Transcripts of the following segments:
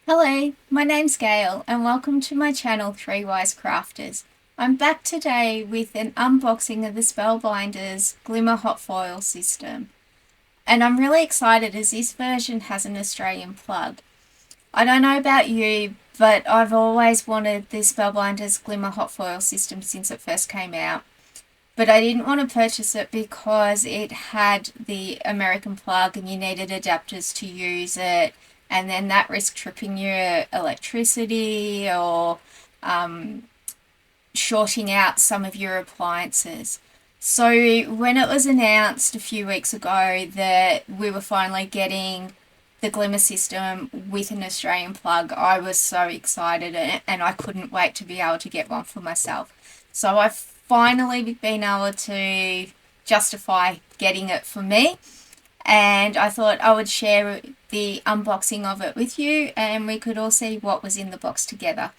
Hello, my name's Gail and welcome to my channel Three Wise Crafters. I'm back today with an unboxing of the Spellbinders Glimmer Hot Foil System. And I'm really excited as this version has an Australian plug. I don't know about you, but I've always wanted the Spellbinders Glimmer Hot Foil System since it first came out. But I didn't want to purchase it because it had the American plug and you needed adapters to use it, and then that risked tripping your electricity or shorting out some of your appliances. So when it was announced a few weeks ago that we were finally getting the Glimmer system with an Australian plug, I was so excited and I couldn't wait to be able to get one for myself. So I've finally been able to justify getting it for me, and I thought I would share the unboxing of it with you and we could all see what was in the box together.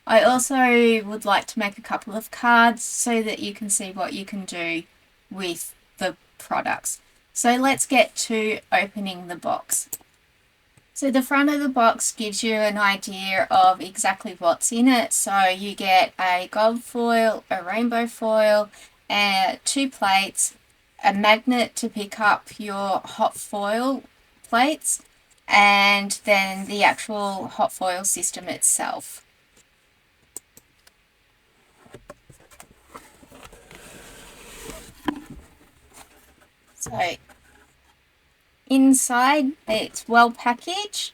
I also would like to make a couple of cards so that you can see what you can do with the products. So let's get to opening the box. So the front of the box gives you an idea of exactly what's in it. So you get a gold foil, a rainbow foil, and 2 plates, a magnet to pick up your hot foil plates, and then the actual hot foil system itself. So inside it's well packaged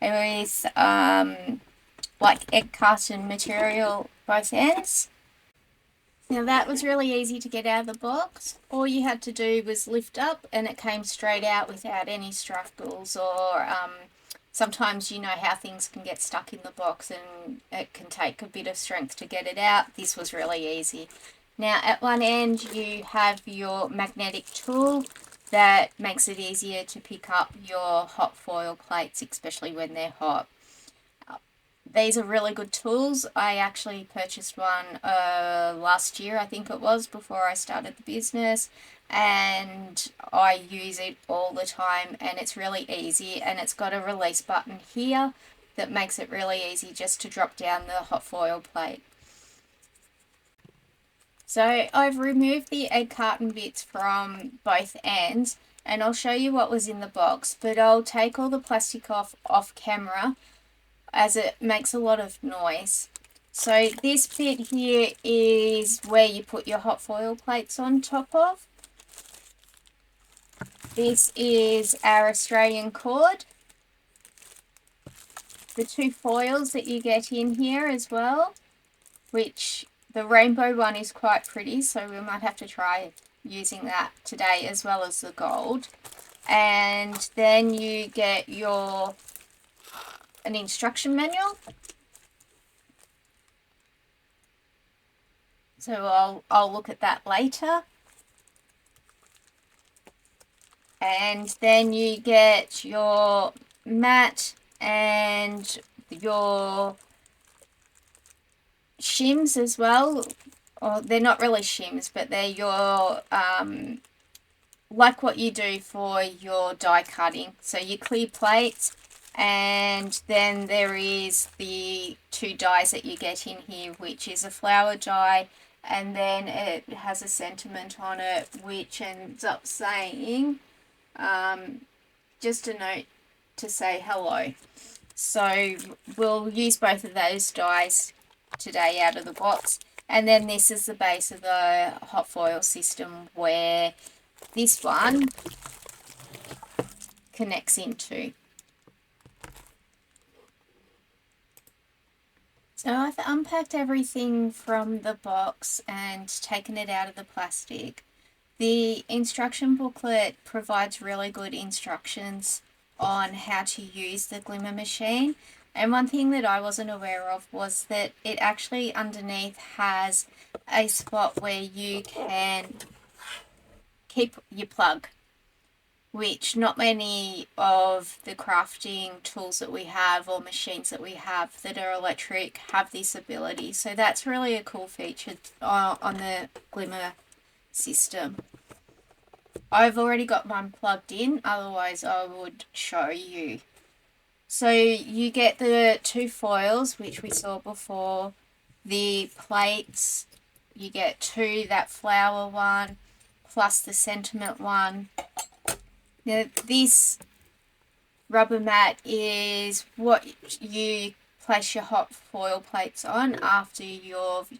with like egg carton material both ends. Now that was really easy to get out of the box. All you had to do was lift up and it came straight out without any struggles, or sometimes you know how things can get stuck in the box and it can take a bit of strength to get it out. This was really easy. Now at one end you have your magnetic tool that makes it easier to pick up your hot foil plates, especially when they're hot. These are really good tools. I actually purchased one last year, I think it was, before I started the business, and I use it all the time and it's really easy, and it's got a release button here that makes it really easy just to drop down the hot foil plate. So I've removed the egg carton bits from both ends and I'll show you what was in the box, but I'll take all the plastic off camera as it makes a lot of noise. So this bit here is where you put your hot foil plates on top of. This is our Australian cord. The 2 foils that you get in here as well, which the rainbow one is quite pretty, so we might have to try using that today, as well as the gold. And then you get an instruction manual. So I'll look at that later. And then you get your mat and your shims as well. Or they're not really shims, but they're your like what you do for your die cutting. So your clear plates, and then there is the 2 dies that you get in here, which is a flower die, and then it has a sentiment on it which ends up saying just a note to say hello. So we'll use both of those dies today out of the box. And then this is the base of the hot foil system, where this one connects into. So I've unpacked everything from the box and taken it out of the plastic. The instruction booklet provides really good instructions on how to use the Glimmer machine. And one thing that I wasn't aware of was that it actually underneath has a spot where you can keep your plug, which not many of the crafting tools that we have or machines that we have that are electric have this ability. So that's really a cool feature on the Glimmer system. I've already got mine plugged in, otherwise I would show you. So you get the two foils, which we saw before, the plates, you get two, that flower one, plus the sentiment one. Now this rubber mat is what you place your hot foil plates on after you've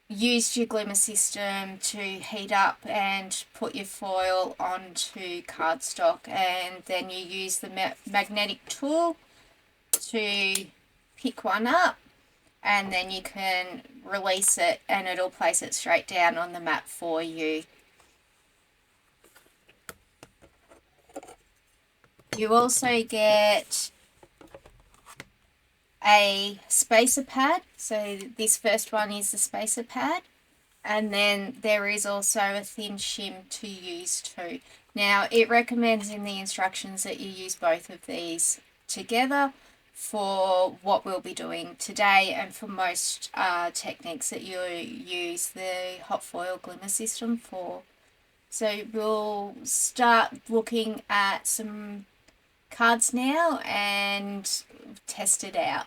used your Glimmer system to heat up and put your foil onto cardstock, and then you use the magnetic tool to pick one up, and then you can release it and it'll place it straight down on the mat for you. You also get a spacer pad. So this first one is the spacer pad, and then there is also a thin shim to use too. Now it recommends in the instructions that you use both of these together for what we'll be doing today, and for most techniques that you use the hot foil glimmer system for. So we'll start looking at some cards now and test it out.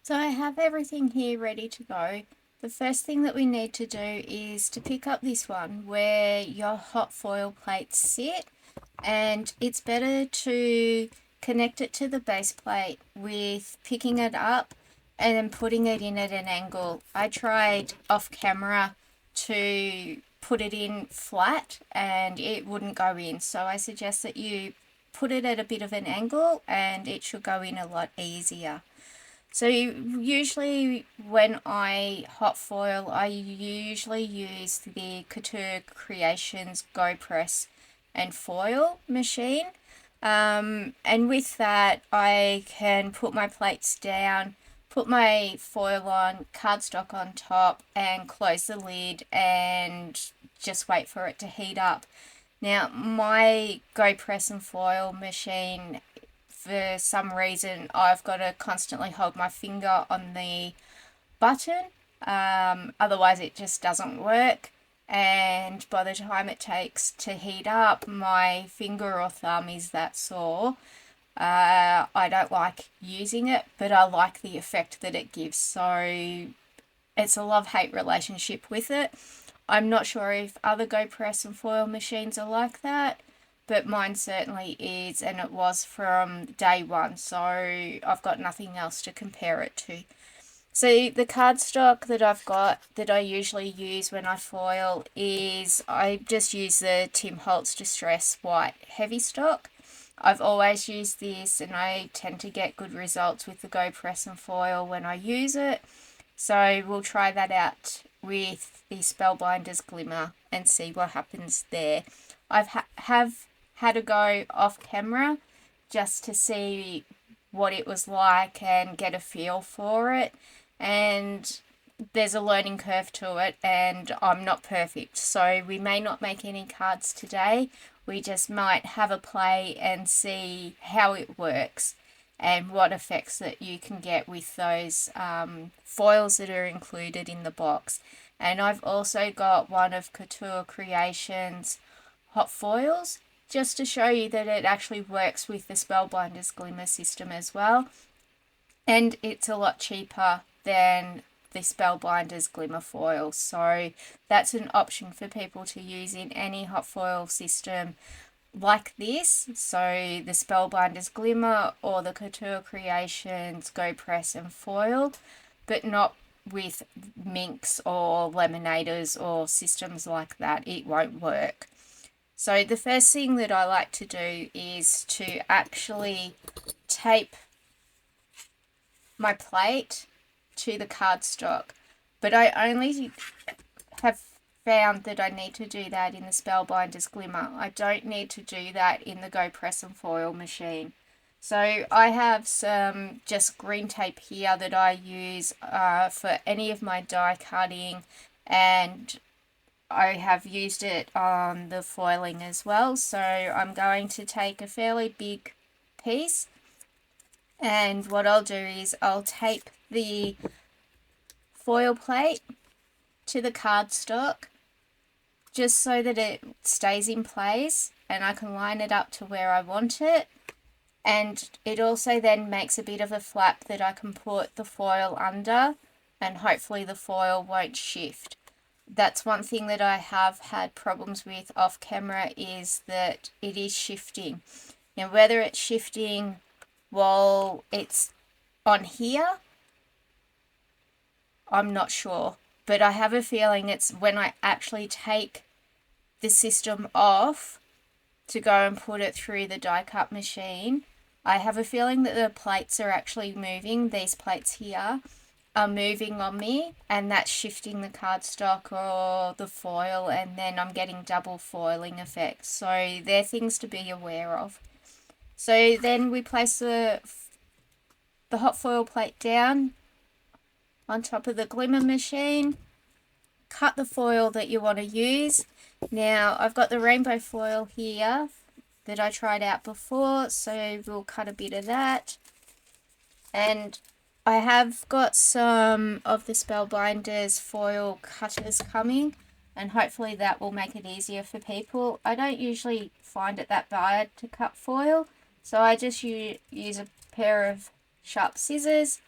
So I have everything here ready to go. The first thing that we need to do is to pick up this one where your hot foil plates sit, and it's better to connect it to the base plate with picking it up and then putting it in at an angle. I tried off camera to put it in flat and it wouldn't go in, so I suggest that you put it at a bit of an angle and it should go in a lot easier. So usually when I hot foil, I usually use the Couture Creations Go Press and Foil machine. And with that, I can put my plates down, put my foil on, cardstock on top, and close the lid and just wait for it to heat up. Now, my Go Press and Foil machine, for some reason, I've got to constantly hold my finger on the button, otherwise it just doesn't work, and by the time it takes to heat up, my finger or thumb is that sore. I don't like using it, but I like the effect that it gives, so it's a love-hate relationship with it. I'm not sure if other Go Press and Foil machines are like that, but mine certainly is, and it was from day one, so I've got nothing else to compare it to. So the cardstock that I've got that I usually use when I foil is, I just use the Tim Holtz Distress White Heavystock. I've always used this and I tend to get good results with the Go Press and Foil when I use it. So we'll try that out with the Spellbinders Glimmer and see what happens there. I've have had a go off camera just to see what it was like and get a feel for it, and there's a learning curve to it and I'm not perfect, so we may not make any cards today. We just might have a play and see how it works and what effects that you can get with those foils that are included in the box. And I've also got one of Couture Creations hot foils, just to show you that it actually works with the Spellbinders Glimmer system as well. And it's a lot cheaper than the Spellbinders Glimmer foil. So that's an option for people to use in any hot foil system like this. So the Spellbinders Glimmer or the Couture Creations Go Press and Foil, but not with minks or laminators or systems like that. It won't work. So the first thing that I like to do is to actually tape my plate to the cardstock, but I only have found that I need to do that in the Spellbinders Glimmer. I don't need to do that in the Go Press and Foil machine. So I have some just green tape here that I use for any of my die cutting, and I have used it on the foiling as well. So I'm going to take a fairly big piece, and what I'll do is I'll tape the foil plate to the cardstock, just so that it stays in place and I can line it up to where I want it. And it also then makes a bit of a flap that I can put the foil under, and hopefully the foil won't shift. That's one thing that I have had problems with off camera, is that it is shifting. Now, whether it's shifting while it's on here, I'm not sure. But I have a feeling it's when I actually take the system off to go and put it through the die cut machine, I have a feeling that the plates are actually moving. These plates here are moving on me, and that's shifting the cardstock or the foil, and then I'm getting double foiling effects. So they're things to be aware of. So then we place the hot foil plate down on top of the glimmer machine, cut the foil that you want to use. Now I've got the rainbow foil here that I tried out before, so we'll cut a bit of that. And I have got some of the Spellbinders foil cutters coming, and hopefully that will make it easier for people. I don't usually find it that bad to cut foil, so I just use a pair of sharp scissors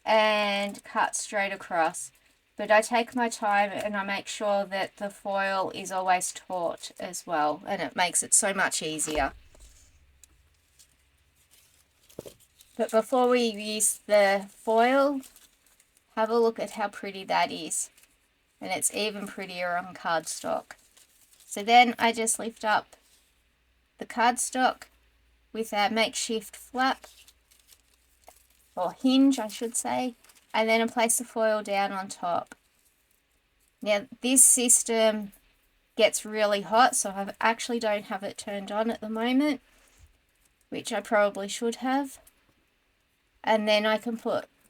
and cut straight across. But I take my time and I make sure that the foil is always taut as well, and it makes it so much easier. But before we use the foil, have a look at how pretty that is. And it's even prettier on cardstock. So then I just lift up the cardstock with our makeshift flap, or hinge I should say, and then I place the foil down on top. Now this system gets really hot, so I actually don't have it turned on at the moment, which I probably should have. And then I can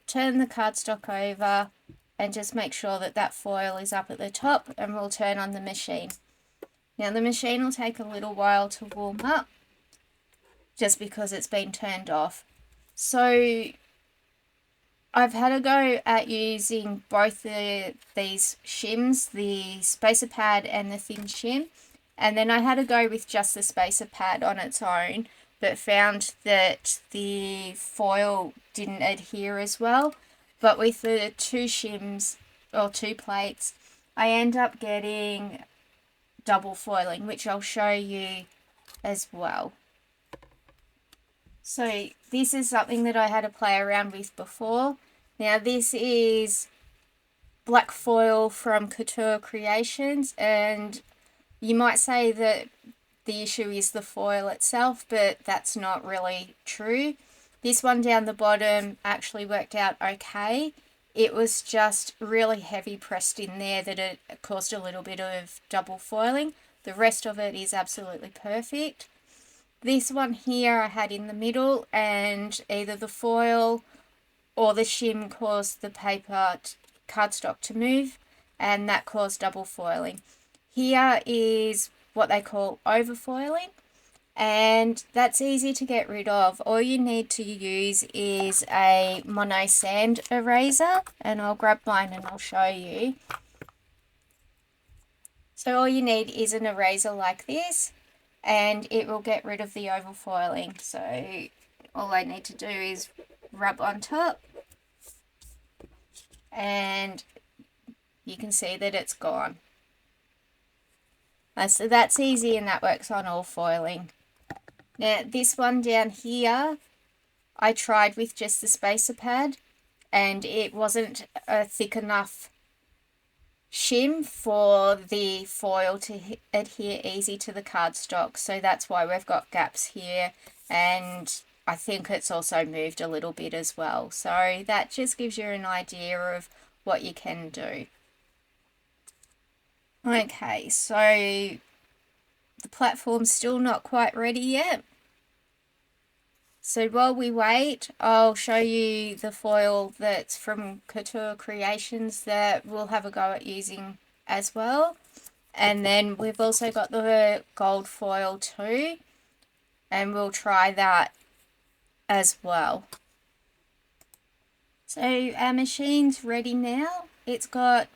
turn the cardstock over and just make sure that that foil is up at the top, and we'll turn on the machine. Now the machine will take a little while to warm up just because it's been turned off. So I've had a go at using both these shims, the spacer pad and the thin shim, and then I had a go with just the spacer pad on its own, but found that the foil didn't adhere as well. But with the two shims, or two plates, I end up getting double foiling, which I'll show you as well. So this is something that I had to play around with before. Now this is black foil from Couture Creations, and you might say that the issue is the foil itself, but that's not really true. This one down the bottom actually worked out okay. It was just really heavy pressed in there that it caused a little bit of double foiling. The rest of it is absolutely perfect. This one here I had in the middle, and either the foil or the shim caused the paper cardstock to move, and that caused double foiling. Here is what they call overfoiling, and that's easy to get rid of. All you need to use is a mono sand eraser, and I'll grab mine and I'll show you. So all you need is an eraser like this, and it will get rid of the overfoiling. So all I need to do is rub on top, and you can see that it's gone. So that's easy, and that works on all foiling. Now this one down here, I tried with just the spacer pad, and it wasn't a thick enough shim for the foil to adhere easy to the cardstock. So that's why we've got gaps here, and I think it's also moved a little bit as well. So that just gives you an idea of what you can do. Okay, so the platform's still not quite ready yet. So while we wait, I'll show you the foil that's from Couture Creations that we'll have a go at using as well. And then we've also got the gold foil too, and we'll try that as well. So our machine's ready now. It's got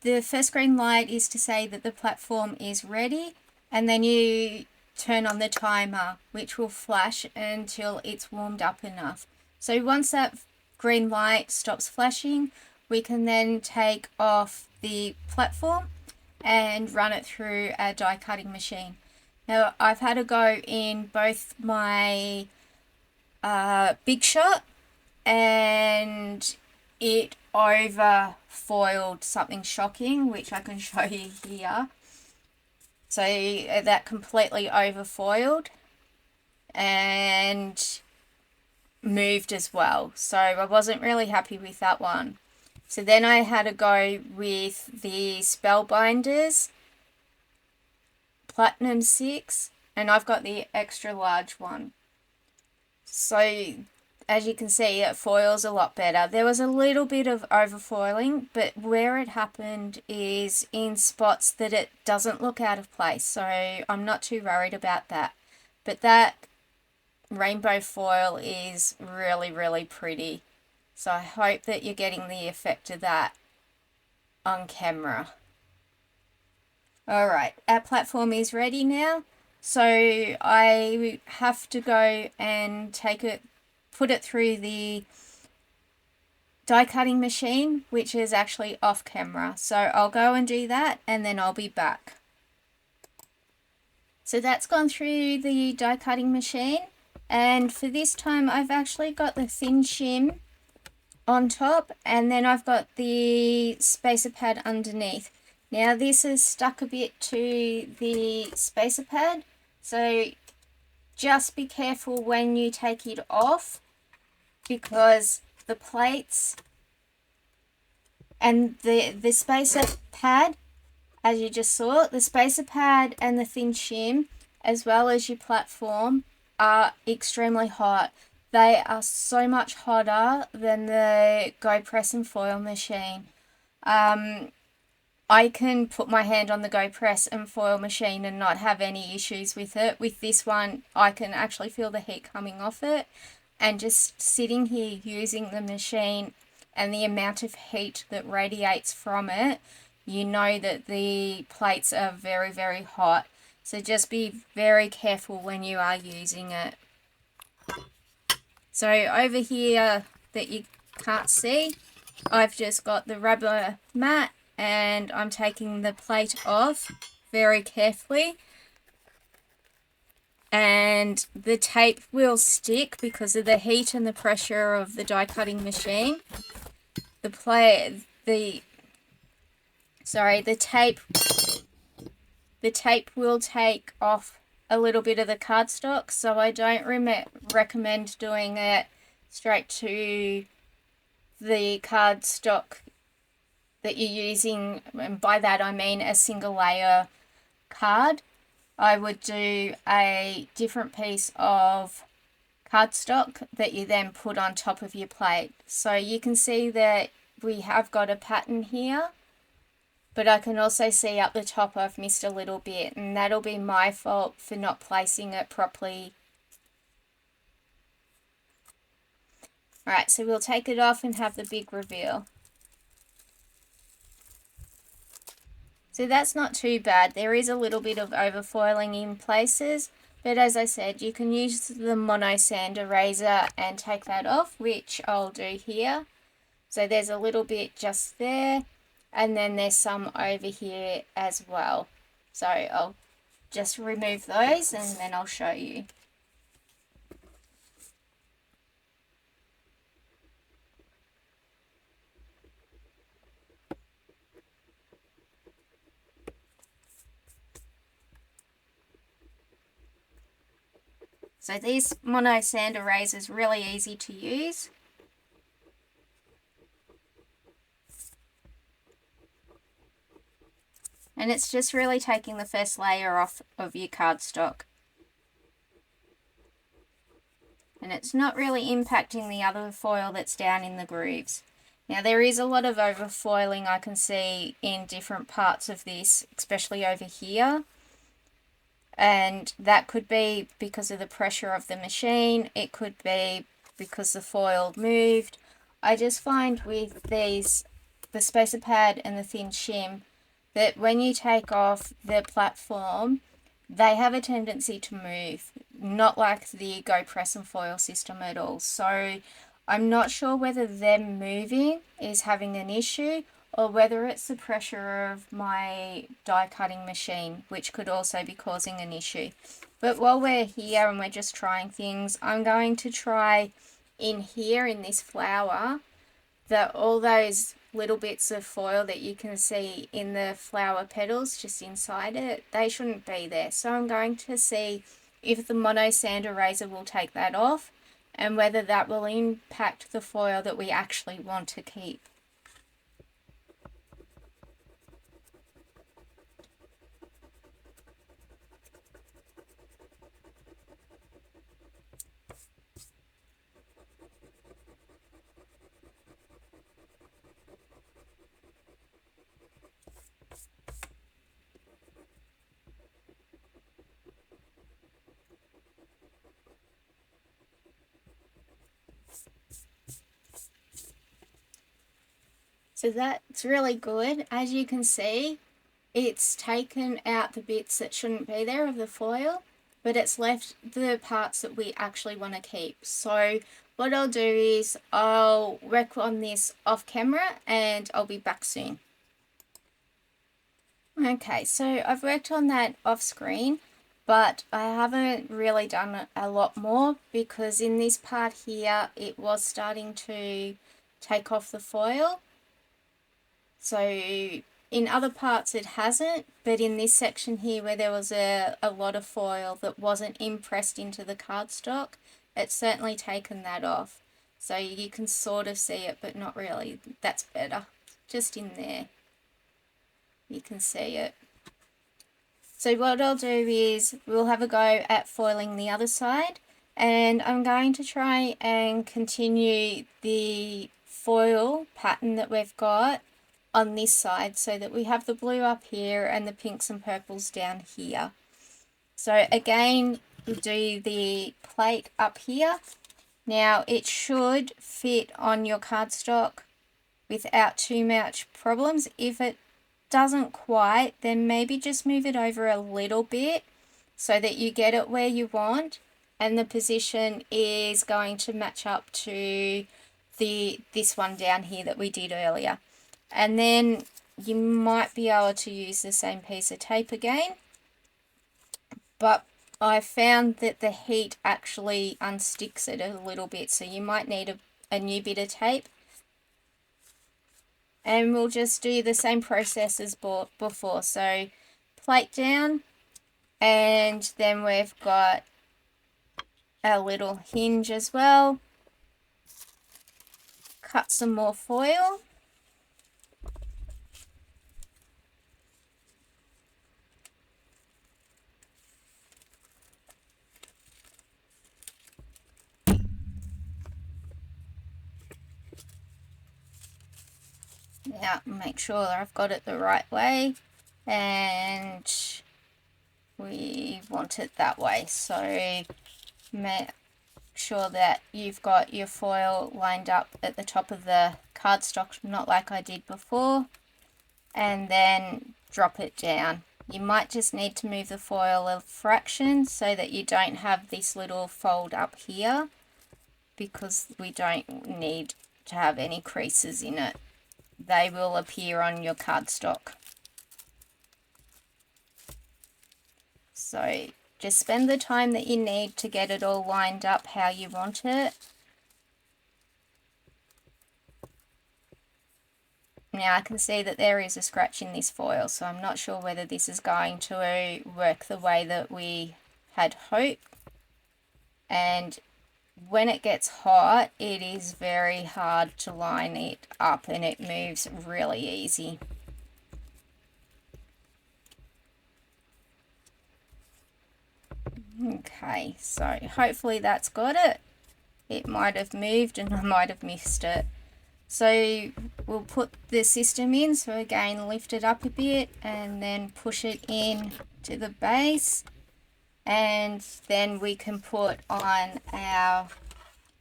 the first green light is to say that the platform is ready, and then you turn on the timer, which will flash until it's warmed up enough. So once that green light stops flashing, we can then take off the platform and run it through a die cutting machine. Now I've had a go in both my Big Shot, and it over foiled something shocking, which I can show you here. So that completely over foiled and moved as well. So I wasn't really happy with that one. So then I had a go with the Spellbinders Platinum 6, and I've got the extra large one. So as you can see, it foils a lot better. There was a little bit of overfoiling, but where it happened is in spots that it doesn't look out of place. So I'm not too worried about that. But that rainbow foil is really, really pretty. So I hope that you're getting the effect of that on camera. Alright, our platform is ready now. So I have to go and put it through the die cutting machine, which is actually off camera. So I'll go and do that, and then I'll be back. So that's gone through the die cutting machine, and for this time I've actually got the thin shim on top, and then I've got the spacer pad underneath. Now this is stuck a bit to the spacer pad, so just be careful when you take it off, because the plates and the spacer pad, as you just saw, the spacer pad and the thin shim, as well as your platform, are extremely hot. They are so much hotter than the Go Press and Foil machine. I can put my hand on the Go Press and Foil machine and not have any issues with it. With this one, I can actually feel the heat coming off it, and just sitting here using the machine and the amount of heat that radiates from it, you know that the plates are very, very hot. So just be very careful when you are using it. So over here that you can't see, I've just got the rubber mat, and I'm taking the plate off very carefully. And the tape will stick because of the heat and the pressure of the die cutting machine. The tape will take off a little bit of the cardstock, so I don't recommend doing it straight to the cardstock that you're using, and by that I mean a single layer card. I would do a different piece of cardstock that you then put on top of your plate. So you can see that we have got a pattern here, but I can also see up the top I've missed a little bit, and that'll be my fault for not placing it properly. Alright, so we'll take it off and have the big reveal. So that's not too bad. There is a little bit of overfoiling in places, but as I said, you can use the mono sand eraser and take that off, which I'll do here. So there's a little bit just there, and then there's some over here as well. So I'll just remove those and then I'll show you. So these mono sand erasers are really easy to use. And it's just really taking the first layer off of your cardstock. And it's not really impacting the other foil that's down in the grooves. Now there is a lot of overfoiling I can see in different parts of this, especially over here. And that could be because of the pressure of the machine. It could be because the foil moved. I just find with these the spacer pad and the thin shim, that when you take off the platform, they have a tendency to move, not like the Go Press and Foil system at all. So I'm not sure whether them moving is having an issue or whether it's the pressure of my die cutting machine, which could also be causing an issue. But while we're here and we're just trying things, I'm going to try in here in this flower that all those little bits of foil that you can see in the flower petals just inside it, they shouldn't be there. So I'm going to see if the mono sand eraser will take that off and whether that will impact the foil that we actually want to keep. So that's really good. As you can see, it's taken out the bits that shouldn't be there of the foil, but it's left the parts that we actually want to keep. So what I'll do is I'll work on this off camera and I'll be back soon. Okay, so I've worked on that off screen, but I haven't really done a lot more because in this part here it was starting to take off the foil. So in other parts it hasn't, but in this section here where there was a lot of foil that wasn't impressed into the cardstock, it's certainly taken that off. So you can sort of see it, but not really. That's better. Just in there, you can see it. So what I'll do is we'll have a go at foiling the other side, and I'm going to try and continue the foil pattern that we've got on this side so that we have the blue up here and the pinks and purples down here. So again, we'll do the plate up here. Now it should fit on your cardstock without too much problems. If it doesn't quite, then maybe just move it over a little bit so that you get it where you want and the position is going to match up to this one down here that we did earlier. And then you might be able to use the same piece of tape again, but I found that the heat actually unsticks it a little bit, so you might need a new bit of tape. And we'll just do the same process as before. So plate down, and then we've got a little hinge as well. Cut some more foil. Now make sure that I've got it the right way, and we want it that way. So make sure that you've got your foil lined up at the top of the cardstock, not like I did before, and then drop it down. You might just need to move the foil a fraction so that you don't have this little fold up here, because we don't need to have any creases in it. They will appear on your cardstock. So just spend the time that you need to get it all lined up how you want it. Now I can see that there is a scratch in this foil, so I'm not sure whether this is going to work the way that we had hoped. And when it gets hot, it is very hard to line it up and it moves really easy. Okay, so hopefully that's got it. It might have moved and I might have missed it. So we'll put the system in. So again, lift it up a bit and then push it in to the base. And then we can put on our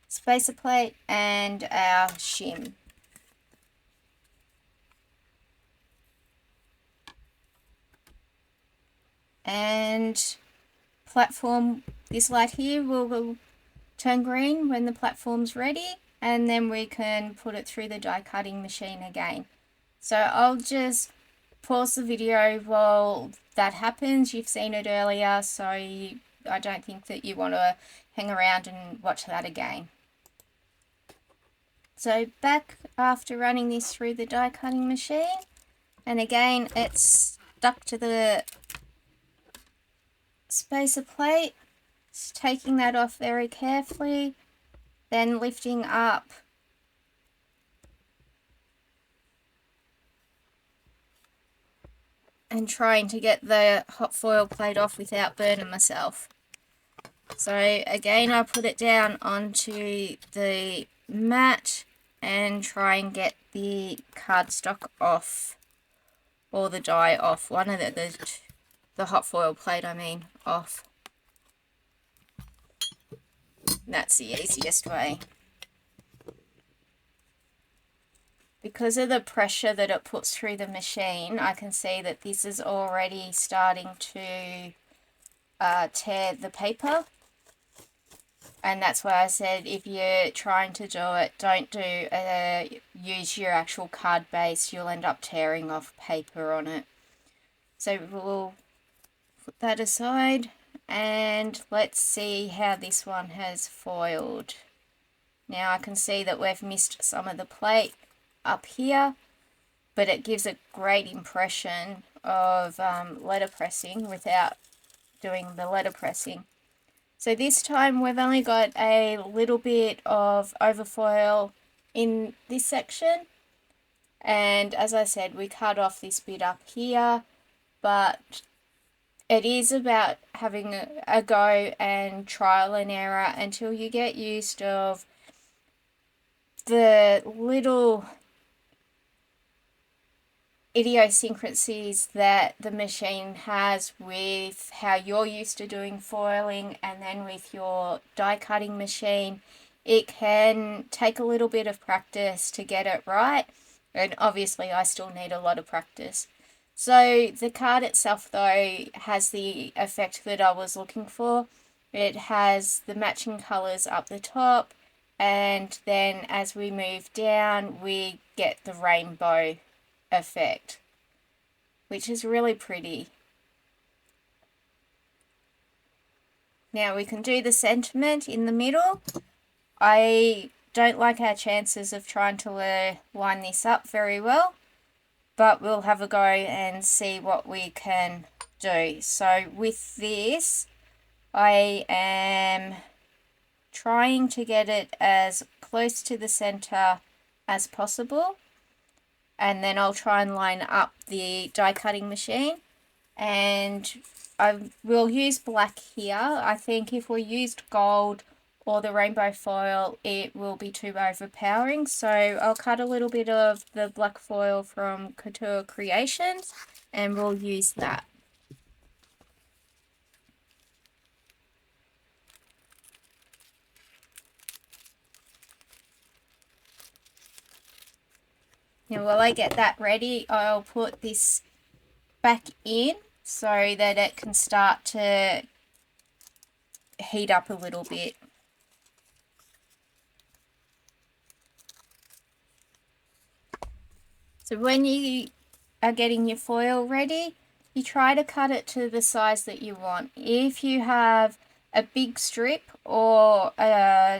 spacer plate and our shim. and platform, this light here will turn green when the platform's ready, and then we can put it through the die cutting machine again. So I'll just pause the video while that happens. You've seen it earlier, so I don't think that you want to hang around and watch that again. So back after running this through the die cutting machine, and again it's stuck to the spacer plate. Just taking that off very carefully, then lifting up and trying to get the hot foil plate off without burning myself. So again, I put it down onto the mat and try and get the cardstock off, or the die off, one of the hot foil plate I mean off. That's the easiest way. Because of the pressure that it puts through the machine, I can see that this is already starting to tear the paper. And that's why I said if you're trying to do it, don't use your actual card base. You'll end up tearing off paper on it. So we'll put that aside, and let's see how this one has foiled. Now I can see that we've missed some of the plate up here, but it gives a great impression of letterpressing without doing the letterpressing. So this time we've only got a little bit of overfoil in this section, and as I said, we cut off this bit up here, but it is about having a go and trial and error until you get used of the little idiosyncrasies that the machine has with how you're used to doing foiling, and then with your die cutting machine. It can take a little bit of practice to get it right, and obviously I still need a lot of practice. So the card itself though has the effect that I was looking for. It has the matching colours up the top, and then as we move down we get the rainbow effect, which is really pretty. Now we can do the sentiment in the middle. I don't like our chances of trying to line this up very well, but we'll have a go and see what we can do. So with this, I am trying to get it as close to the center as possible, and then I'll try and line up the die cutting machine, and I will use black here. I think if we used gold or the rainbow foil it will be too overpowering, so I'll cut a little bit of the black foil from Couture Creations and we'll use that. Now while I get that ready, I'll put this back in so that it can start to heat up a little bit. So when you are getting your foil ready, you try to cut it to the size that you want. If you have a big strip, or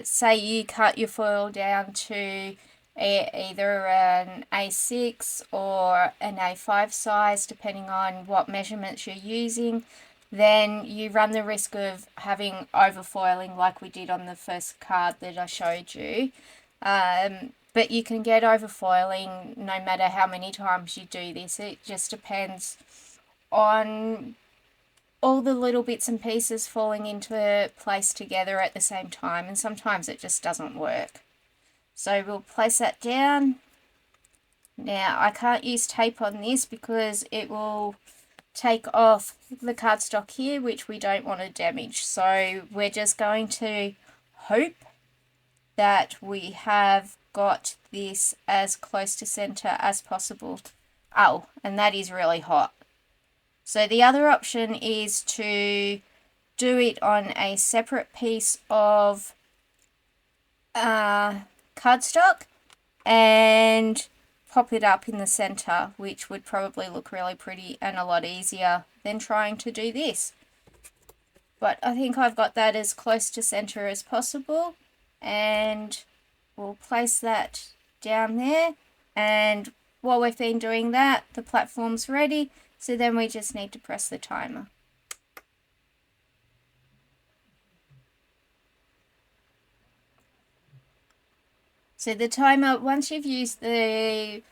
say you cut your foil down to either an A6 or an A5 size, depending on what measurements you're using, then you run the risk of having overfoiling like we did on the first card that I showed you. But you can get overfoiling no matter how many times you do this. It just depends on all the little bits and pieces falling into place together at the same time, and sometimes it just doesn't work. So we'll place that down. Now I can't use tape on this because it will take off the cardstock here, which we don't want to damage. So we're just going to hope that we have got this as close to center as possible. Oh, and that is really hot. So the other option is to do it on a separate piece of cardstock and pop it up in the center, which would probably look really pretty and a lot easier than trying to do this. But I think I've got that as close to center as possible, and we'll place that down there. And while we've been doing that, the platform's ready, so then we just need to press the timer. So the timer, once you've used the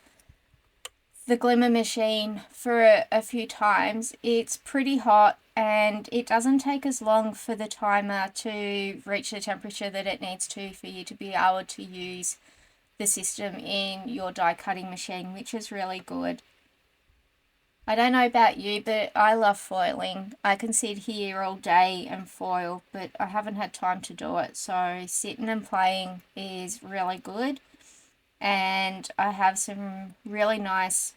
Glimmer machine for a few times, it's pretty hot, and it doesn't take as long for the timer to reach the temperature that it needs to for you to be able to use the system in your die cutting machine, which is really good. I don't know about you, but I love foiling. I can sit here all day and foil, but I haven't had time to do it, so sitting and playing is really good. And I have some really nice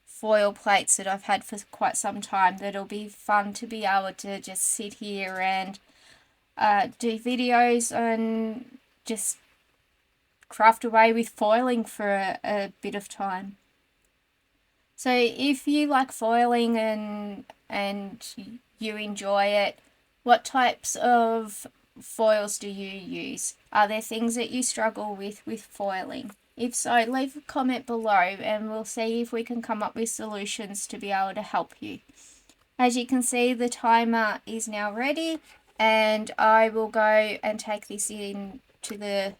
foil plates that I've had for quite some time that'll be fun to be able to just sit here and do videos and just craft away with foiling for a bit of time. So if you like foiling and you enjoy it, what types of foils do you use? Are there things that you struggle with foiling? If so, leave a comment below and we'll see if we can come up with solutions to be able to help you. As you can see, the timer is now ready, and I will go and take this in to the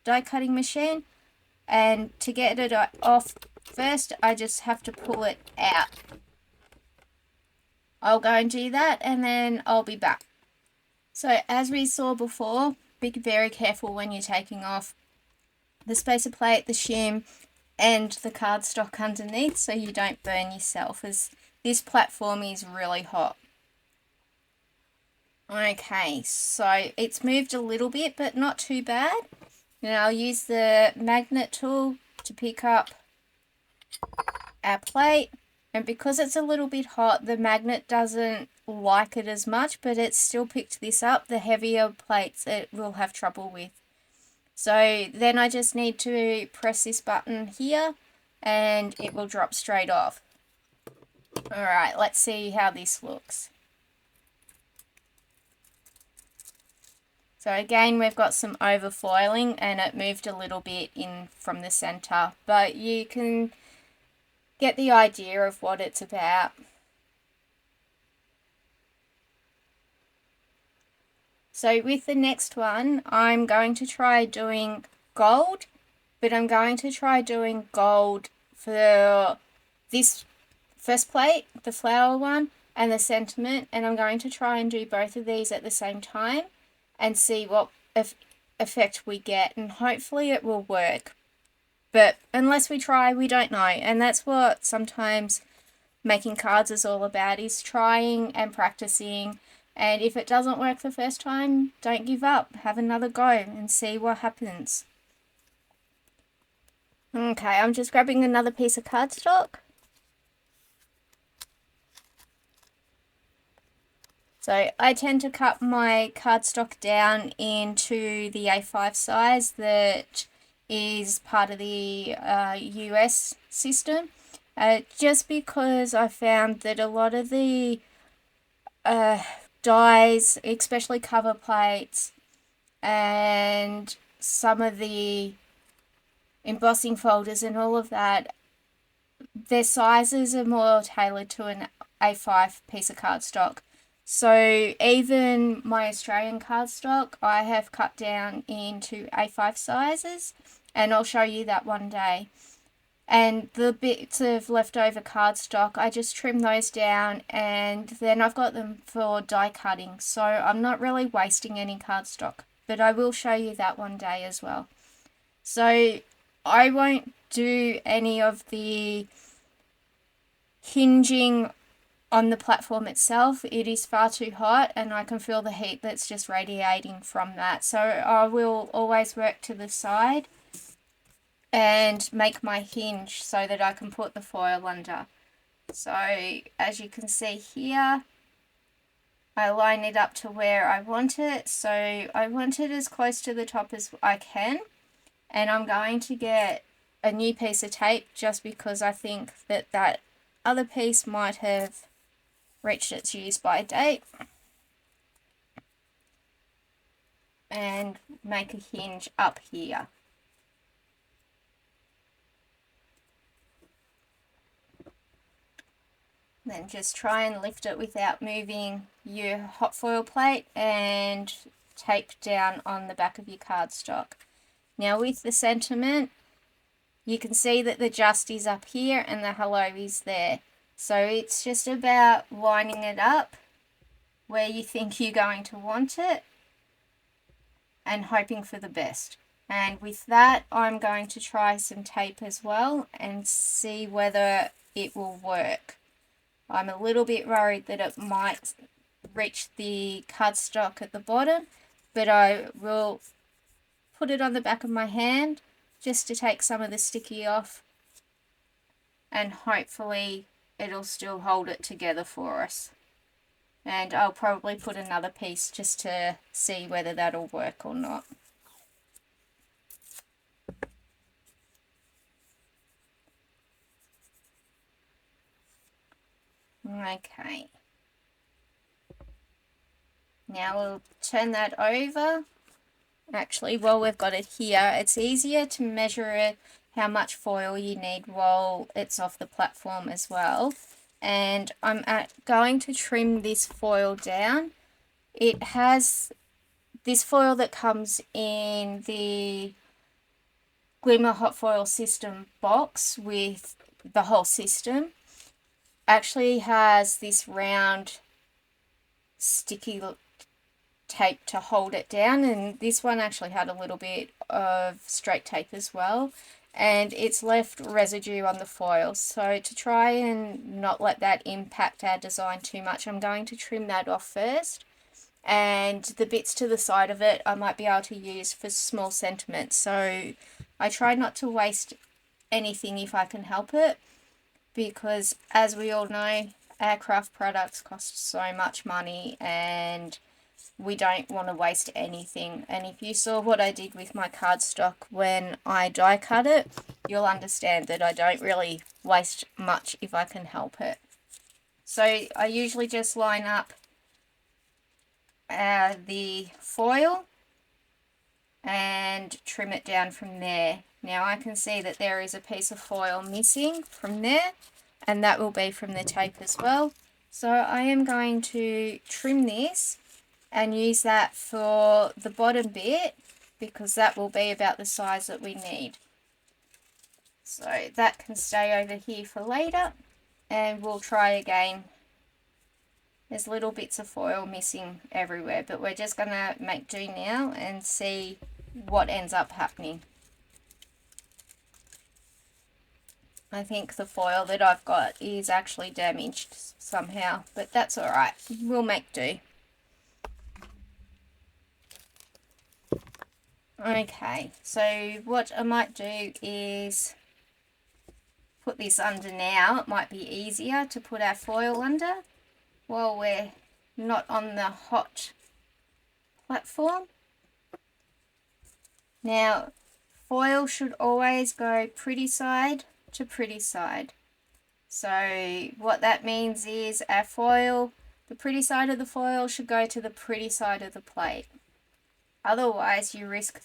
die cutting machine. And to get it off first, I just have to pull it out. I'll go and do that, and then I'll be back. So as we saw before, be very careful when you're taking off the spacer plate, the shim, and the cardstock underneath so you don't burn yourself, as this platform is really hot. Okay, so it's moved a little bit, but not too bad. Now I'll use the magnet tool to pick up our plate, and because it's a little bit hot, the magnet doesn't like it as much, but it's still picked this up. The heavier plates it will have trouble with. So then I just need to press this button here and it will drop straight off. Alright, let's see how this looks. So again, we've got some overfoiling and it moved a little bit in from the center, but you can get the idea of what it's about. So with the next one, I'm going to try doing gold, but I'm going to try doing gold for this first plate, the flower one, and the sentiment, and I'm going to try and do both of these at the same time and see what effect we get, and hopefully it will work. But unless we try, we don't know, and that's what sometimes making cards is all about, is trying and practicing. And if it doesn't work the first time, don't give up. Have another go and see what happens. Okay, I'm just grabbing another piece of cardstock. So I tend to cut my cardstock down into the A5 size that is part of the US system. Just because I found that a lot of the dies, especially cover plates and some of the embossing folders and all of that, their sizes are more tailored to an A5 piece of cardstock. So even my Australian cardstock, I have cut down into A5 sizes, and I'll show you that one day. And the bits of leftover cardstock, I just trim those down, and then I've got them for die cutting. So I'm not really wasting any cardstock, but I will show you that one day as well. So I won't do any of the hinging on the platform itself. It is far too hot, and I can feel the heat that's just radiating from that. So I will always work to the side and make my hinge so that I can put the foil under. So as you can see here, I line it up to where I want it. So I want it as close to the top as I can. And I'm going to get a new piece of tape just because I think that that other piece might have reached its use by date. And make a hinge up here. Then just try and lift it without moving your hot foil plate and tape down on the back of your cardstock. Now with the sentiment, you can see that the just is up here and the hello is there. So it's just about lining it up where you think you're going to want it and hoping for the best. And with that, I'm going to try some tape as well and see whether it will work. I'm a little bit worried that it might reach the cardstock at the bottom, but I will put it on the back of my hand just to take some of the sticky off, and hopefully it'll still hold it together for us. And I'll probably put another piece just to see whether that'll work or not. Okay. Now we'll turn that over. Actually, while we've got it here, it's easier to measure it, how much foil you need while it's off the platform as well. And I'm going to trim this foil down. It has this foil that comes in the Glimmer Hot Foil System box with the whole system. Actually has this round sticky tape to hold it down, and this one actually had a little bit of straight tape as well, and it's left residue on the foil. So to try and not let that impact our design too much, I'm going to trim that off first, and the bits to the side of it I might be able to use for small sentiments. So I try not to waste anything if I can help it, because as we all know, our craft products cost so much money and we don't want to waste anything. And if you saw what I did with my cardstock when I die cut it, you'll understand that I don't really waste much if I can help it. So I usually just line up the foil and trim it down from there. Now I can see that there is a piece of foil missing from there, and that will be from the tape as well. So I am going to trim this and use that for the bottom bit, because that will be about the size that we need. So that can stay over here for later, and we'll try again. There's little bits of foil missing everywhere, but we're just going to make do now and see what ends up happening. I think the foil that I've got is actually damaged somehow, but that's alright. We'll make do. Okay, so what I might do is put this under now. It might be easier to put our foil under while we're not on the hot platform. Now, foil should always go pretty side to pretty side. So what that means is our foil, the pretty side of the foil should go to the pretty side of the plate. Otherwise you risk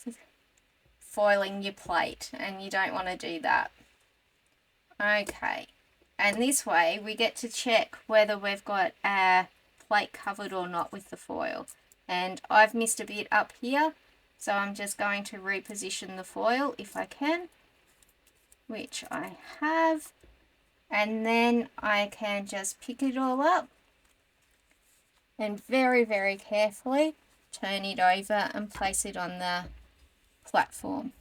foiling your plate, and you don't want to do that. Okay, and this way we get to check whether we've got our plate covered or not with the foil. And I've missed a bit up here, so I'm just going to reposition the foil if I can, which I have, and then I can just pick it all up and very, very carefully turn it over and place it on the platform,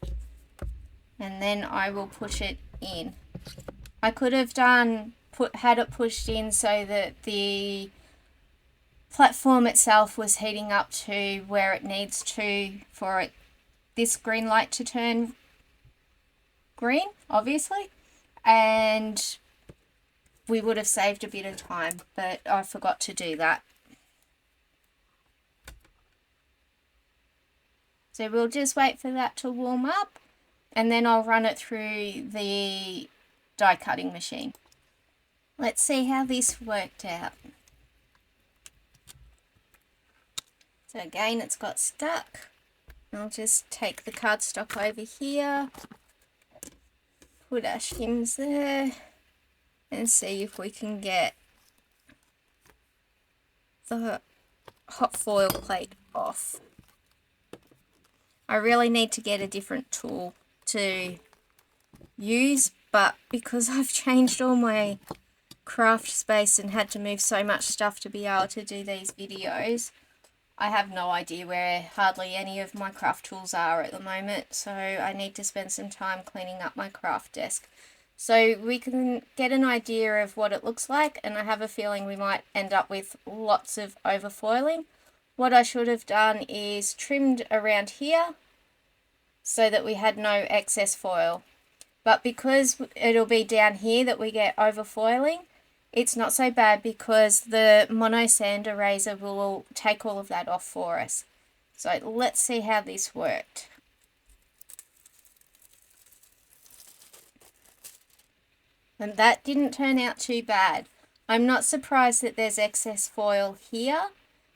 and then I will push it in. I could have had it pushed in so that the platform itself was heating up to where it needs to for this green light to turn green, obviously, and we would have saved a bit of time, but I forgot to do that. So we'll just wait for that to warm up, and then I'll run it through the die cutting machine. Let's see how this worked out. So again, it's got stuck. I'll just take the cardstock over here, put our shims there, and see if we can get the hot foil plate off. I really need to get a different tool to use, but because I've changed all my craft space and had to move so much stuff to be able to do these videos, I have no idea where hardly any of my craft tools are at the moment, so I need to spend some time cleaning up my craft desk. So we can get an idea of what it looks like, and I have a feeling we might end up with lots of overfoiling. What I should have done is trimmed around here so that we had no excess foil. But because it'll be down here that we get overfoiling, it's not so bad because the mono sand eraser will take all of that off for us. So let's see how this worked. And that didn't turn out too bad. I'm not surprised that there's excess foil here,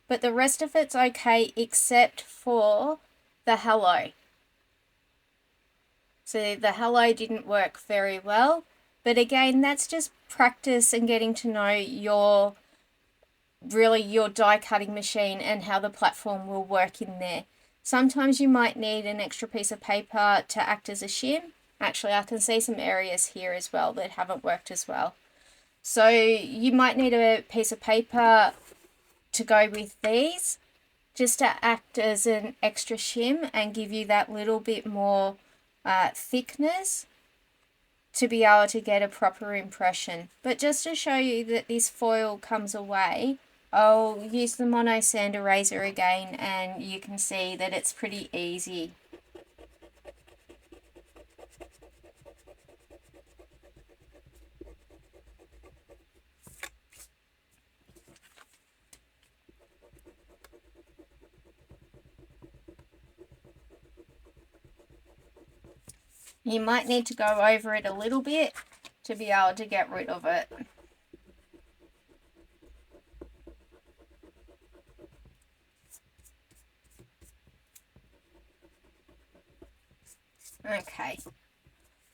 but the rest of it's okay except for the hello. So the hello didn't work very well, but again, that's just practice and getting to know your die cutting machine and how the platform will work in there. Sometimes you might need an extra piece of paper to act as a shim. Actually, I can see some areas here as well that haven't worked as well. So you might need a piece of paper to go with these, just to act as an extra shim and give you that little bit more thickness to be able to get a proper impression. But just to show you that this foil comes away, I'll use the mono sand eraser again, and you can see that it's pretty easy. You might need to go over it a little bit to be able to get rid of it. Okay,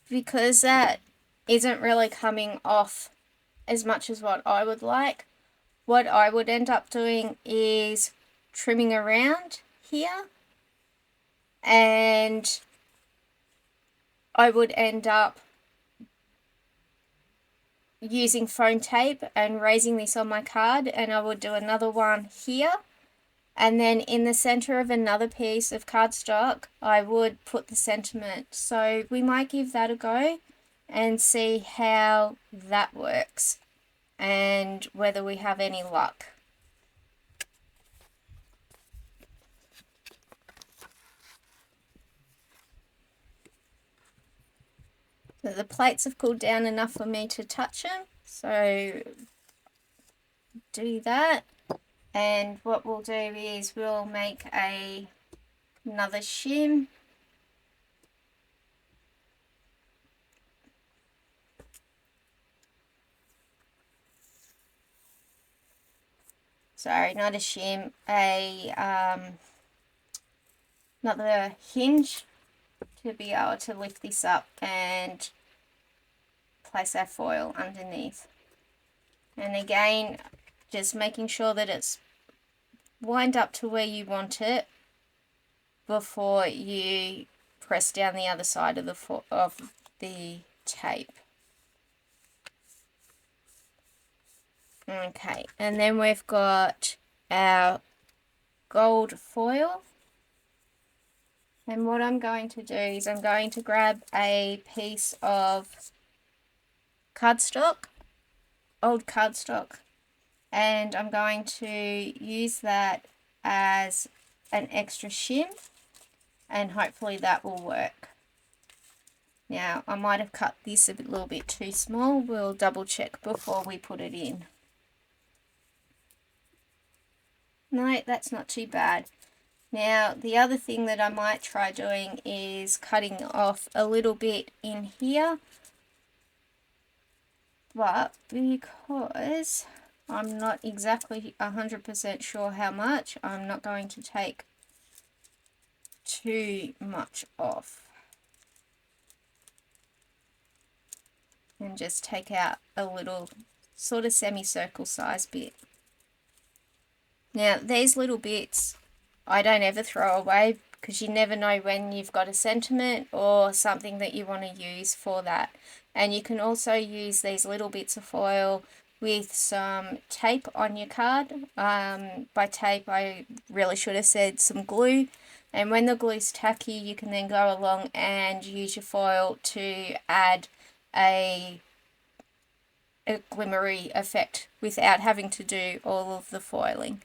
because that isn't really coming off as much as what I would like, what I would end up doing is trimming around here, and I would end up using foam tape and raising this on my card, and I would do another one here, and then in the center of another piece of cardstock I would put the sentiment. So we might give that a go and see how that works and whether we have any luck. So the plates have cooled down enough for me to touch them, so do that. And what we'll do is we'll make another shim. Sorry, not a shim, another hinge to be able to lift this up and place our foil underneath. And again, just making sure that it's wind up to where you want it before you press down the other side of the tape. Okay, and then we've got our gold foil. And what I'm going to do is I'm going to grab a piece of cardstock, old cardstock, and I'm going to use that as an extra shim, and hopefully that will work. Now, I might have cut this a little bit too small. We'll double check before we put it in. No, that's not too bad. Now, the other thing that I might try doing is cutting off a little bit in here. But because I'm not exactly 100% sure how much, I'm not going to take too much off. And just take out a little sort of semicircle size bit. Now, these little bits I don't ever throw away because you never know when you've got a sentiment or something that you want to use for that. And you can also use these little bits of foil with some tape on your card. By tape, I really should have said some glue. And when the glue's tacky, you can then go along and use your foil to add a glimmery effect without having to do all of the foiling.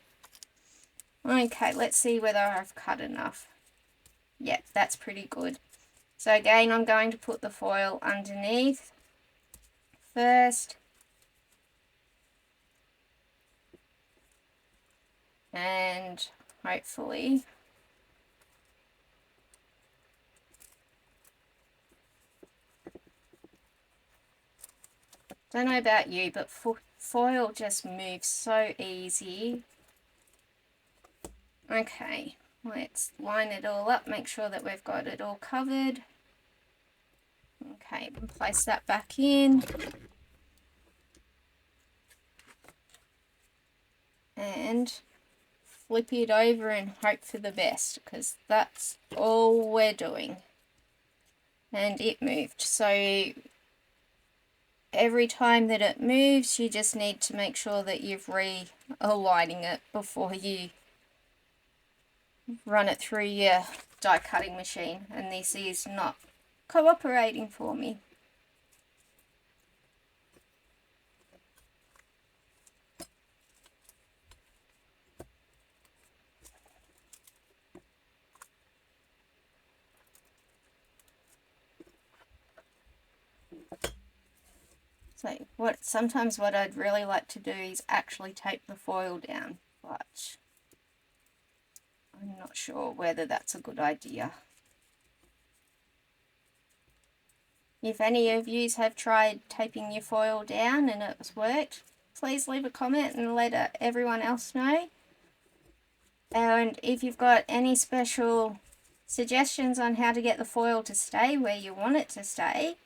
Okay, let's see whether I've cut enough. Yep, that's pretty good. So again, I'm going to put the foil underneath first. And hopefully don't know about you, but foil just moves so easy. Okay, let's line it all up, make sure that we've got it all covered. Okay, and place that back in. And flip it over and hope for the best, because that's all we're doing. And it moved. So every time that it moves, you just need to make sure that you're realigning it before you run it through your die cutting machine. And this is not cooperating for me. So sometimes what I'd really like to do is actually tape the foil down, but I'm not sure whether that's a good idea. If any of you have tried taping your foil down and it's worked, please leave a comment and let everyone else know. And if you've got any special suggestions on how to get the foil to stay where you want it to stay,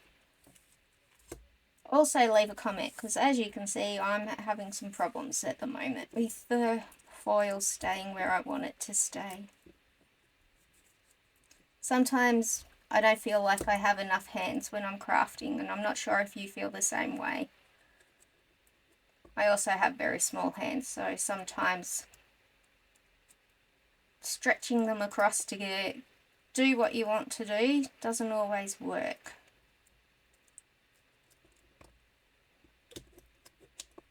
also leave a comment, because as you can see, I'm having some problems at the moment with the foil staying where I want it to stay. Sometimes I don't feel like I have enough hands when I'm crafting, and I'm not sure if you feel the same way. I also have very small hands, so sometimes stretching them across to do what you want to do doesn't always work.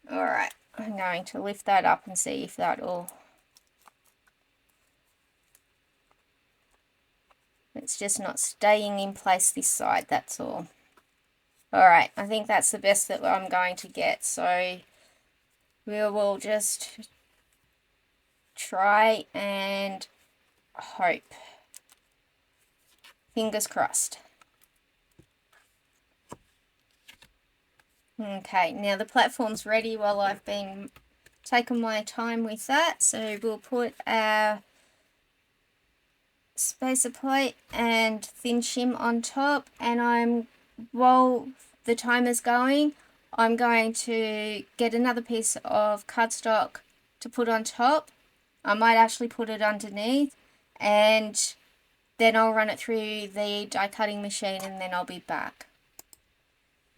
Alright, I'm going to lift that up and see if that'll... It's just not staying in place this side, that's all. Alright, I think that's the best that I'm going to get, so we will just try and hope. Fingers crossed. Okay, now the platform's ready while I've been taking my time with that, so we'll put our spacer plate and thin shim on top, and while the timer's going, I'm going to get another piece of cardstock to put on top. I might actually put it underneath, and then I'll run it through the die cutting machine and then I'll be back.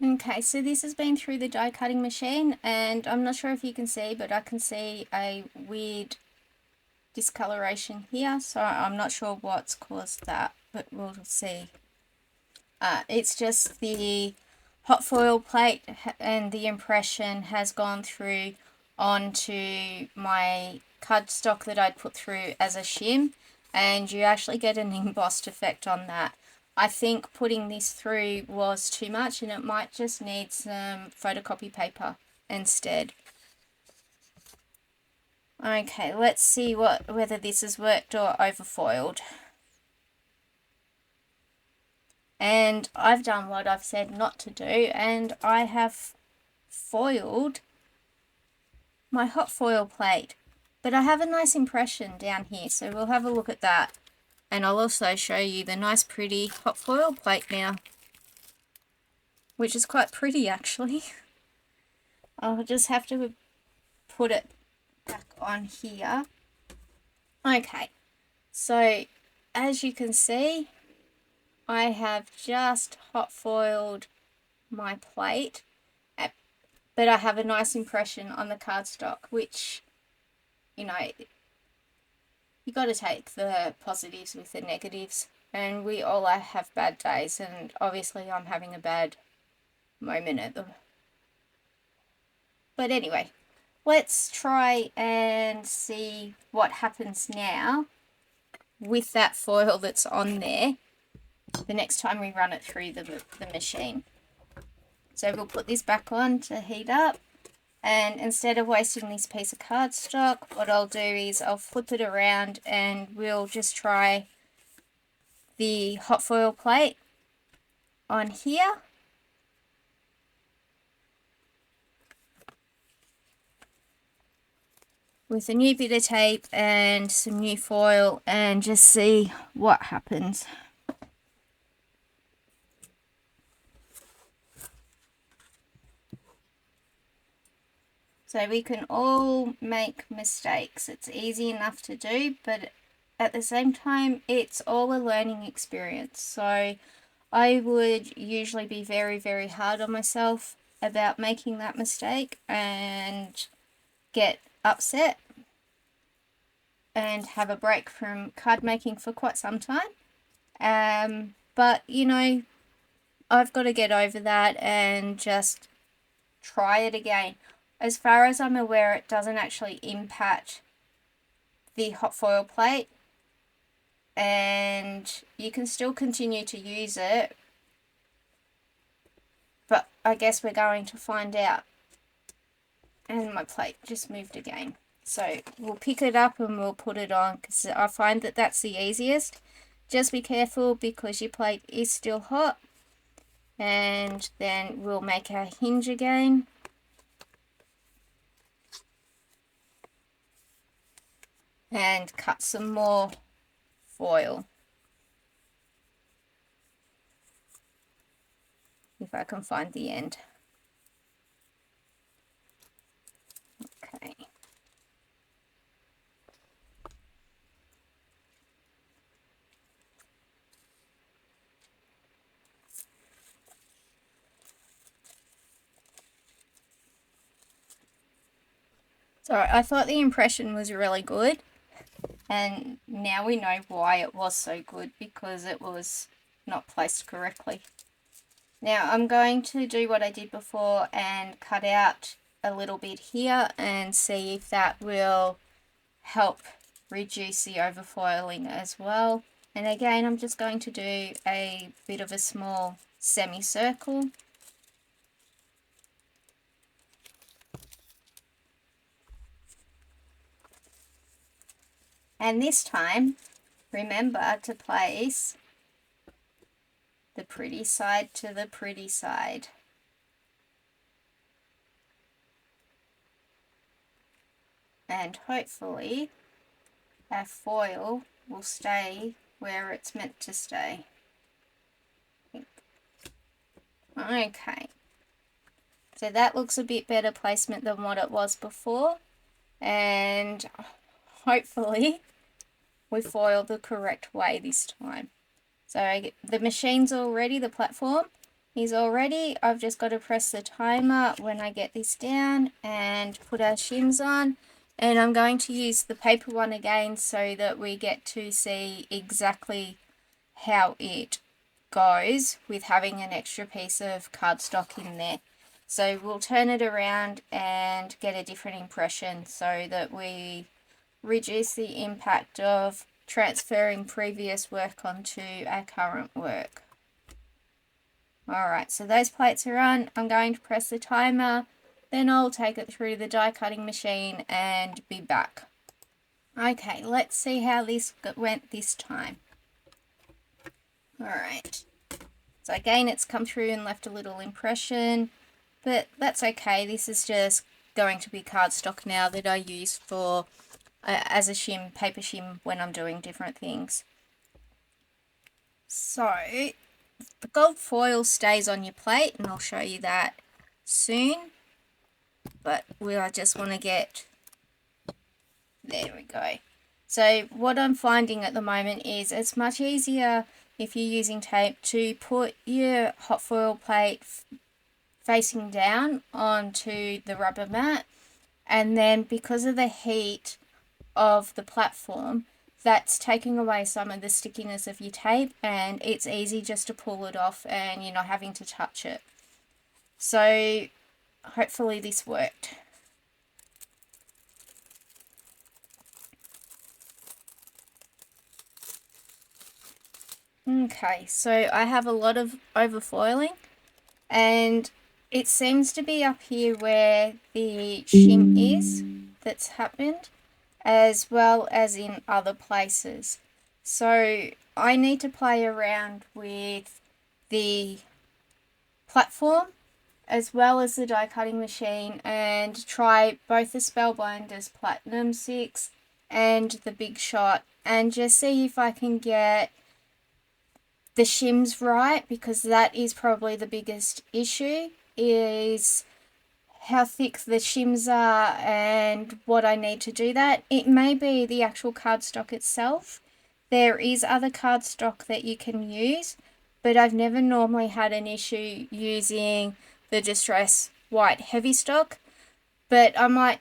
Okay, so this has been through the die cutting machine, and I'm not sure if you can see, but I can see a weird discoloration here, so I'm not sure what's caused that, but we'll see. It's just the hot foil plate and the impression has gone through onto my cardstock that I'd put through as a shim, and you actually get an embossed effect on that. I think putting this through was too much and it might just need some photocopy paper instead. Okay, let's see whether this has worked or overfoiled. And I've done what I've said not to do, and I have foiled my hot foil plate. But I have a nice impression down here, so we'll have a look at that. And I'll also show you the nice pretty hot foil plate now, which is quite pretty actually. I'll just have to put it back on here. Okay, so as you can see, I have just hot foiled my plate, but I have a nice impression on the cardstock, which, you know, you got to take the positives with the negatives, and we all have bad days, and obviously I'm having a bad moment at the... But anyway, let's try and see what happens now with that foil that's on there the next time we run it through the machine. So we'll put this back on to heat up, and instead of wasting this piece of cardstock, what I'll do is I'll flip it around and we'll just try the hot foil plate on here. With a new bit of tape and some new foil, and just see what happens. So we can all make mistakes. It's easy enough to do, but at the same time, it's all a learning experience. So I would usually be very, very hard on myself about making that mistake and get upset and have a break from card making for quite some time. But, you know, I've got to get over that and just try it again. As far as I'm aware, it doesn't actually impact the hot foil plate, and you can still continue to use it, but I guess we're going to find out. And my plate just moved again. So we'll pick it up and we'll put it on, because I find that that's the easiest. Just be careful because your plate is still hot. And then we'll make our hinge again. And cut some more foil. If I can find the end. Okay. So I thought the impression was really good. And now we know why it was so good, because it was not placed correctly. Now I'm going to do what I did before and cut out a little bit here and see if that will help reduce the overfoiling as well. And again, I'm just going to do a bit of a small semicircle. And this time, remember to place the pretty side to the pretty side. And hopefully our foil will stay where it's meant to stay. Okay. So that looks a bit better placement than what it was before. And hopefully we foiled the correct way this time. So the machine's all ready, the platform is all ready. I've just got to press the timer when I get this down and put our shims on. And I'm going to use the paper one again so that we get to see exactly how it goes with having an extra piece of cardstock in there. So we'll turn it around and get a different impression so that we reduce the impact of transferring previous work onto our current work. Alright, so those plates are on. I'm going to press the timer, then I'll take it through the die cutting machine and be back. Okay, let's see how this went this time. Alright, so again it's come through and left a little impression, but that's okay. This is just going to be cardstock now that I use for as a shim, paper shim, when I'm doing different things. So the gold foil stays on your plate, and I'll show you that soon, but I just want to get, there we go. So what I'm finding at the moment is it's much easier if you're using tape to put your hot foil plate facing down onto the rubber mat, and then because of the heat of the platform, that's taking away some of the stickiness of your tape, and it's easy just to pull it off and you're not having to touch it. So hopefully this worked. Okay, so I have a lot of overfoiling, and it seems to be up here where the shim is that's happened, as well as in other places. So I need to play around with the platform as well as the die cutting machine and try both the Spellbinders Platinum 6 and the Big Shot, and just see if I can get the shims right, because that is probably the biggest issue, is how thick the shims are and what I need to do that. It may be the actual cardstock itself. There is other cardstock that you can use, but I've never normally had an issue using the Distress White Heavystock, but I might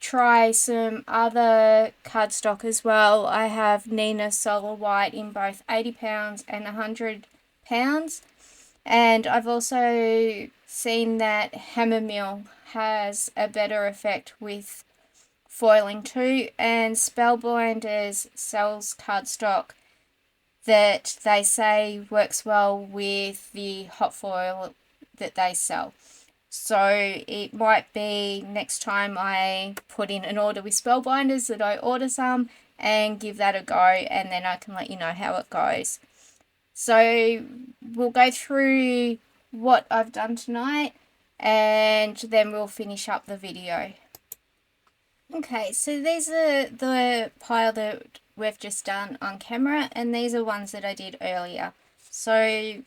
try some other cardstock as well. I have Nina Solar White in both £80 and £100. And I've also seen that Hammer Mill has a better effect with foiling too, and Spellbinders sells cardstock that they say works well with the hot foil that they sell. So it might be next time I put in an order with Spellbinders that I order some and give that a go, and then I can let you know how it goes. So we'll go through what I've done tonight, and then we'll finish up the video. Okay, so these are the pile that we've just done on camera, and these are ones that I did earlier. So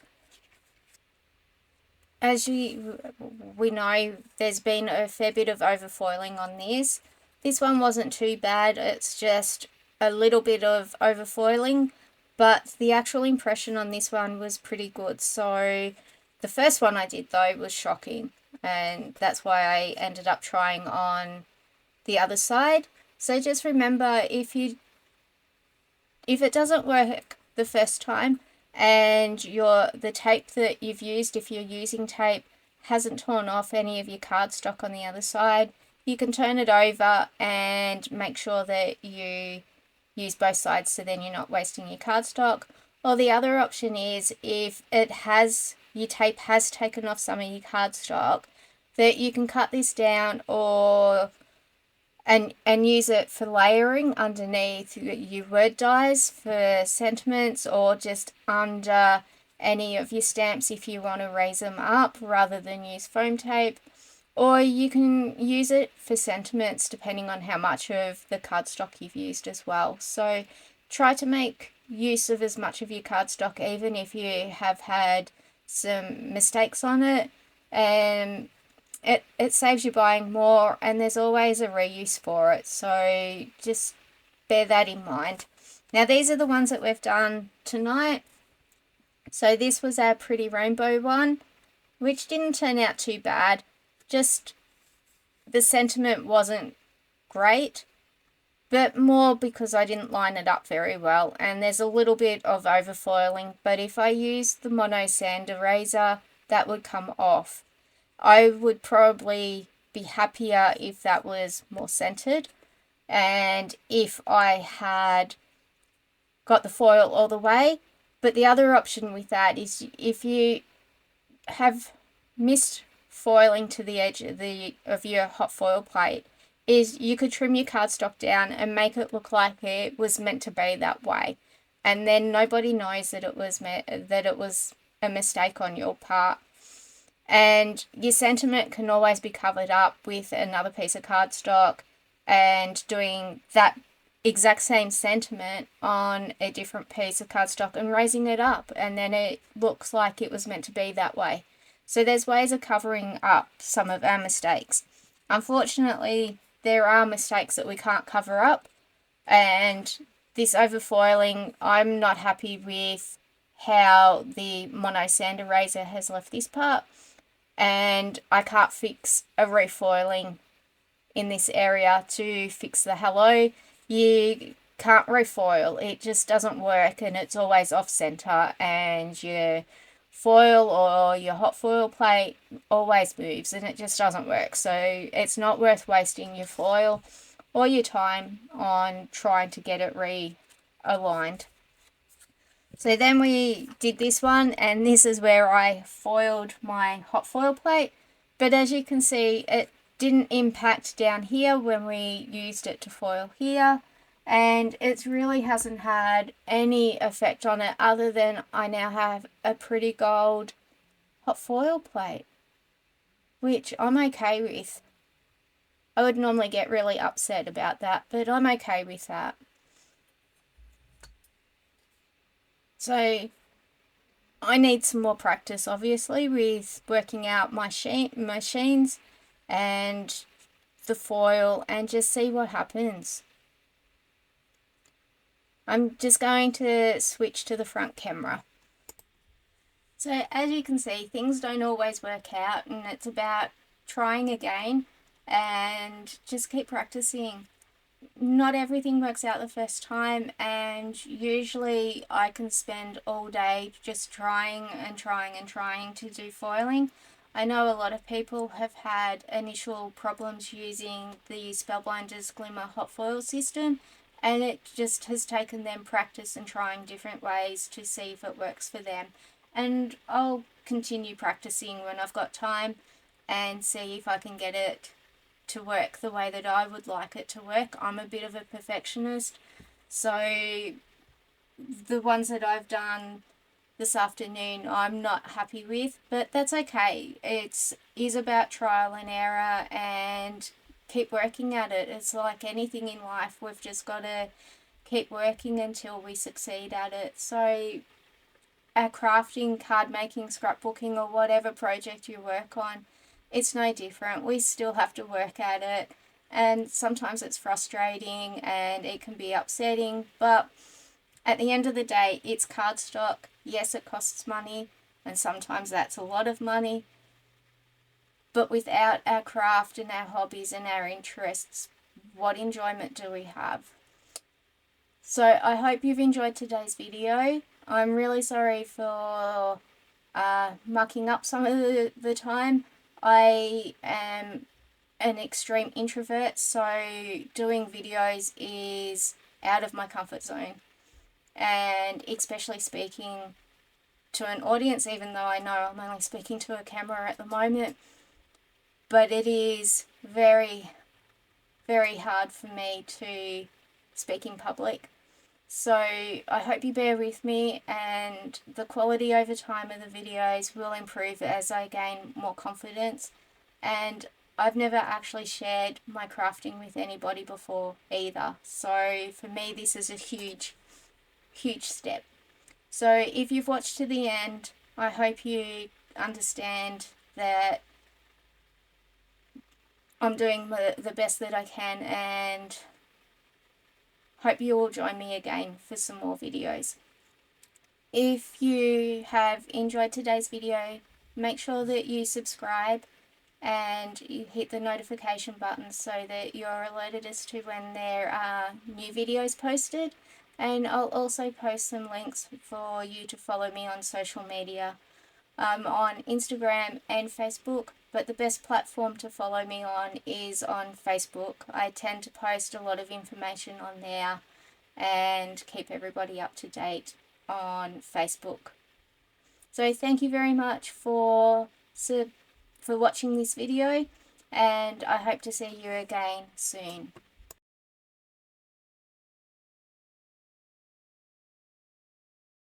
as we know, there's been a fair bit of overfoiling on this. This one wasn't too bad, it's just a little bit of overfoiling, but the actual impression on this one was pretty good. So the first one I did though was shocking, and that's why I ended up trying on the other side. So just remember, if it doesn't work the first time and the tape that you've used, if you're using tape, hasn't torn off any of your cardstock on the other side, you can turn it over and make sure that you use both sides, so then you're not wasting your cardstock. Or the other option is, if your tape has taken off some of your cardstock, that you can cut this down and use it for layering underneath your word dies for sentiments, or just under any of your stamps if you want to raise them up rather than use foam tape. Or you can use it for sentiments depending on how much of the cardstock you've used as well. So try to make use of as much of your cardstock, even if you have had some mistakes on it, and it saves you buying more, and there's always a reuse for it, so just bear that in mind. Now these are the ones that we've done tonight. So this was our Pretty Rainbow one, which didn't turn out too bad, just the sentiment wasn't great, but more because I didn't line it up very well, and there's a little bit of overfoiling, but if I used the Mono Sand Eraser, that would come off. I would probably be happier if that was more centered, and if I had got the foil all the way. But the other option with that is, if you have missed foiling to the edge of your hot foil plate is you could trim your cardstock down and make it look like it was meant to be that way, and then nobody knows that it was a mistake on your part. And your sentiment can always be covered up with another piece of cardstock and doing that exact same sentiment on a different piece of cardstock and raising it up, and then it looks like it was meant to be that way. So there's ways of covering up some of our mistakes. Unfortunately, there are mistakes that we can't cover up, and this overfoiling, I'm not happy with how the mono sand eraser has left this part, and I can't fix a refoiling in this area to fix the hello. You can't refoil, it just doesn't work, and it's always off center, and your foil or your hot foil plate always moves, and it just doesn't work. So it's not worth wasting your foil or your time on trying to get it realigned. So then we did this one, and this is where I foiled my hot foil plate, but as you can see, it didn't impact down here when we used it to foil here, and it really hasn't had any effect on it other than I now have a pretty gold hot foil plate, which I'm okay with. I would normally get really upset about that, but I'm okay with that. So I need some more practice, obviously, with working out my sheens and the foil, and just see what happens. I'm just going to switch to the front camera. So as you can see, things don't always work out, and it's about trying again and just keep practicing. Not everything works out the first time, and usually I can spend all day just trying and trying and trying to do foiling. I know a lot of people have had initial problems using the Spellbinders Glimmer Hot Foil System, and it just has taken them practice and trying different ways to see if it works for them. And I'll continue practicing when I've got time and see if I can get it to work the way that I would like it to work. I'm a bit of a perfectionist, so the ones that I've done this afternoon I'm not happy with, but that's okay. It is about trial and error and keep working at it. It's like anything in life, we've just got to keep working until we succeed at it. So our crafting, card making, scrapbooking, or whatever project you work on, it's no different. We still have to work at it, and sometimes it's frustrating and it can be upsetting, but at the end of the day, it's cardstock. Yes, it costs money, and sometimes that's a lot of money, but without our craft and our hobbies and our interests, what enjoyment do we have? So I hope you've enjoyed today's video. I'm really sorry for mucking up some of the time. I am an extreme introvert, so doing videos is out of my comfort zone, and especially speaking to an audience, even though I know I'm only speaking to a camera at the moment, but it is very, very hard for me to speak in public. So I hope you bear with me, and the quality over time of the videos will improve as I gain more confidence. And I've never actually shared my crafting with anybody before either, so for me this is a huge step. So if you've watched to the end, I hope you understand that I'm doing the best that I can, and hope you all join me again for some more videos. If you have enjoyed today's video, make sure that you subscribe and you hit the notification button so that you're alerted as to when there are new videos posted. And I'll also post some links for you to follow me on social media. On Instagram and Facebook, but the best platform to follow me on is on Facebook. I tend to post a lot of information on there and keep everybody up to date on Facebook. So thank you very much for watching this video, and I hope to see you again soon.